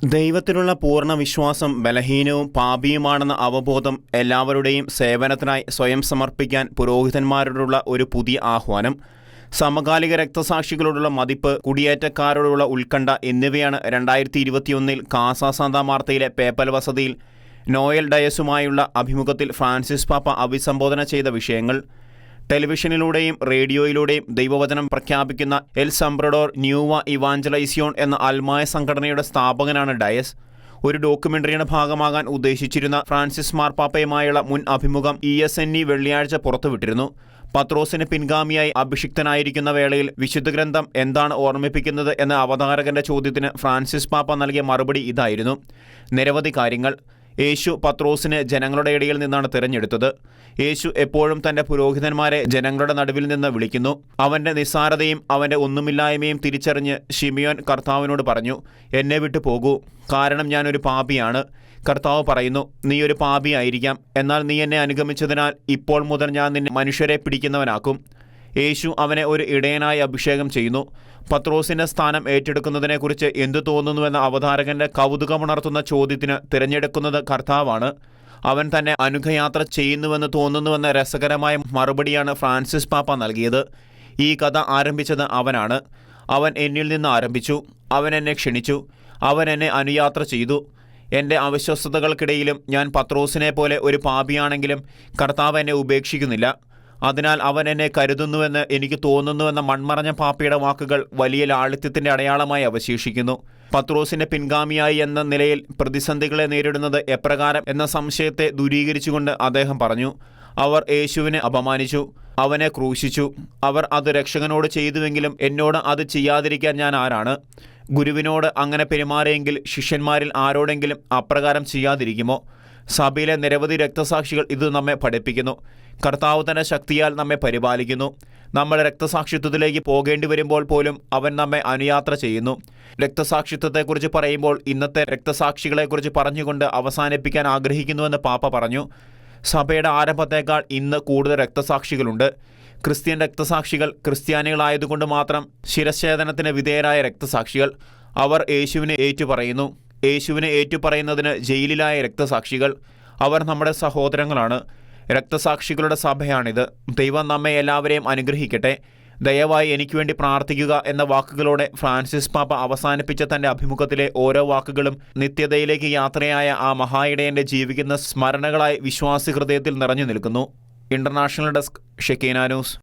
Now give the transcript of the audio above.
ദൈവത്തിലുള്ള പൂർണ്ണ വിശ്വാസം ബലഹീനവും പാപിയുമാണെന്ന അവബോധം എല്ലാവരുടെയും സേവനത്തിനായി സ്വയം സമർപ്പിക്കാൻ പുരോഹിതന്മാരോടുള്ള ഒരു പുതിയ ആഹ്വാനം. സമകാലിക രക്തസാക്ഷികളോടുള്ള മതിപ്പ്, കുടിയേറ്റക്കാരോടുള്ള ഉത്കണ്ഠ എന്നിവയാണ് 2021 കാസ സാന്താ മാർത്തയിലെ പേപ്പൽ വസതിയിൽ നോയൽ ഡയസുമായുള്ള അഭിമുഖത്തിൽ ഫ്രാൻസിസ് പാപ്പ അഭിസംബോധന ചെയ്ത വിഷയങ്ങൾ. ടെലിവിഷനിലൂടെയും റേഡിയോയിലൂടെയും ദൈവവചനം പ്രഖ്യാപിക്കുന്ന എൽ സംബ്രഡോർ ന്യൂവ ഇവാഞ്ചലൈസിയോൺ എന്ന അൽമായ സംഘടനയുടെ സ്ഥാപകനാണ് ഡയസ്. ഒരു ഡോക്യുമെന്ററിയുടെ ഭാഗമാകാൻ ഉദ്ദേശിച്ചിരുന്ന ഫ്രാൻസിസ് മാർപ്പാപ്പയുമായുള്ള മുൻ അഭിമുഖം ESNE വെള്ളിയാഴ്ച പുറത്തുവിട്ടിരുന്നു. പത്രോസിന് പിൻഗാമിയായി അഭിഷിക്തനായിരിക്കുന്ന വേളയിൽ വിശുദ്ധ ഗ്രന്ഥം എന്താണ് ഓർമ്മിപ്പിക്കുന്നത് എന്ന അവതാരകന്റെ ചോദ്യത്തിന് ഫ്രാൻസിസ് പാപ്പ നൽകിയ മറുപടി ഇതായിരുന്നു: നിരവധി കാര്യങ്ങൾ. യേശു പത്രോസിനെ ജനങ്ങളുടെ ഇടയിൽ നിന്നാണ് തിരഞ്ഞെടുത്തത്. യേശു എപ്പോഴും തൻ്റെ പുരോഹിതന്മാരെ ജനങ്ങളുടെ നടുവിൽ നിന്ന് വിളിക്കുന്നു. അവൻ്റെ നിസ്സാരതയും അവൻ്റെ ഒന്നുമില്ലായ്മയും തിരിച്ചറിഞ്ഞ് ശിമിയോൻ കർത്താവിനോട് പറഞ്ഞു, എന്നെ വിട്ടു പോകൂ, കാരണം ഞാനൊരു പാപിയാണ്. കർത്താവ് പറയുന്നു, നീ ഒരു പാപിയായിരിക്കാം, എന്നാൽ നീ എന്നെ അനുഗമിച്ചതിനാൽ ഇപ്പോൾ മുതൽ ഞാൻ നിന്നെ മനുഷ്യരെ പിടിക്കുന്നവനാക്കും. യേശു അവനെ ഒരു ഇടയനായി അഭിഷേകം ചെയ്യുന്നു. പത്രോസിൻ്റെ സ്ഥാനം ഏറ്റെടുക്കുന്നതിനെക്കുറിച്ച് എന്തു തോന്നുന്നുവെന്ന അവതാരകന്റെ കൗതുകമുണർത്തുന്ന ചോദ്യത്തിന് തിരഞ്ഞെടുക്കുന്നത് കർത്താവാണ്. അവൻ തന്നെ അനുഗയാത്ര ചെയ്യുന്നുവെന്ന് തോന്നുന്നുവെന്ന രസകരമായ മറുപടിയാണ് ഫ്രാൻസിസ് പാപ്പ നൽകിയത്. ഈ കഥ ആരംഭിച്ചത് അവനാണ്. അവൻ എന്നിൽ നിന്ന് ആരംഭിച്ചു. അവൻ എന്നെ ക്ഷണിച്ചു. അവൻ എന്നെ അനുയാത്ര ചെയ്തു. എൻ്റെ അവിശ്വസ്തതകൾക്കിടയിലും ഞാൻ പത്രോസിനെ പോലെ ഒരു പാപിയാണെങ്കിലും കർത്താവ് എന്നെ ഉപേക്ഷിക്കുന്നില്ല. അതിനാൽ അവൻ എന്നെ കരുതുന്നുവെന്ന് എനിക്ക് തോന്നുന്നുവെന്ന മൺമറഞ്ഞ പാപ്പയുടെ വാക്കുകൾ വലിയ ലാളിത്യത്തിൻ്റെ അടയാളമായി അവശേഷിക്കുന്നു. പത്രോസിൻ്റെ പിൻഗാമിയായി എന്ന നിലയിൽ പ്രതിസന്ധികളെ നേരിടുന്നത് എപ്രകാരം എന്ന സംശയത്തെ ദൂരീകരിച്ചുകൊണ്ട് അദ്ദേഹം പറഞ്ഞു, അവർ യേശുവിനെ അപമാനിച്ചു, അവനെ ക്രൂശിച്ചു. അവർ അത് രക്ഷകനോട് ചെയ്തുവെങ്കിലും എന്നോട് അത് ചെയ്യാതിരിക്കാൻ ഞാൻ ആരാണ്? ഗുരുവിനോട് അങ്ങനെ പെരുമാറിയെങ്കിൽ ശിഷ്യന്മാരിൽ ആരോടെങ്കിലും അപ്രകാരം ചെയ്യാതിരിക്കുമോ? സഭയിലെ നിരവധി രക്തസാക്ഷികൾ ഇത് നമ്മെ പഠിപ്പിക്കുന്നു. കർത്താവ് തൻ്റെ ശക്തിയാൽ നമ്മെ പരിപാലിക്കുന്നു. നമ്മൾ രക്തസാക്ഷിത്വത്തിലേക്ക് പോകേണ്ടി വരുമ്പോൾ പോലും അവൻ നമ്മെ അനുയാത്ര ചെയ്യുന്നു. രക്തസാക്ഷിത്വത്തെക്കുറിച്ച് പറയുമ്പോൾ ഇന്നത്തെ രക്തസാക്ഷികളെക്കുറിച്ച് പറഞ്ഞുകൊണ്ട് അവസാനിപ്പിക്കാൻ ആഗ്രഹിക്കുന്നുവെന്ന് പാപ്പ പറഞ്ഞു. സഭയുടെ ആരംഭത്തേക്കാൾ ഇന്ന് കൂടുതൽ രക്തസാക്ഷികളുണ്ട്. ക്രിസ്ത്യൻ രക്തസാക്ഷികൾ ക്രിസ്ത്യാനികളായതുകൊണ്ട് മാത്രം ശിരച്ഛേദനത്തിന് വിധേയരായ രക്തസാക്ഷികൾ. അവർ യേശുവിനെ ഏറ്റുപറയുന്നു. യേശുവിനെ ഏറ്റുപറയുന്നതിന് ജയിലിലായ രക്തസാക്ഷികൾ. അവർ നമ്മുടെ സഹോദരങ്ങളാണ്. രക്തസാക്ഷികളുടെ സഭയാണിത്. ദൈവം നമ്മെ എല്ലാവരെയും അനുഗ്രഹിക്കട്ടെ. ദയവായി എനിക്ക് വേണ്ടി പ്രാർത്ഥിക്കുക എന്ന വാക്കുകളോടെ ഫ്രാൻസിസ് പാപ്പ അവസാനിപ്പിച്ച തൻ്റെ അഭിമുഖത്തിലെ ഓരോ വാക്കുകളും നിത്യതയിലേക്ക് യാത്രയായ ആ മഹായിടയൻ്റെ ജീവിക്കുന്ന സ്മരണകളായി വിശ്വാസി ഹൃദയത്തിൽ നിറഞ്ഞു നിൽക്കുന്നു. International desk, Shekinah news.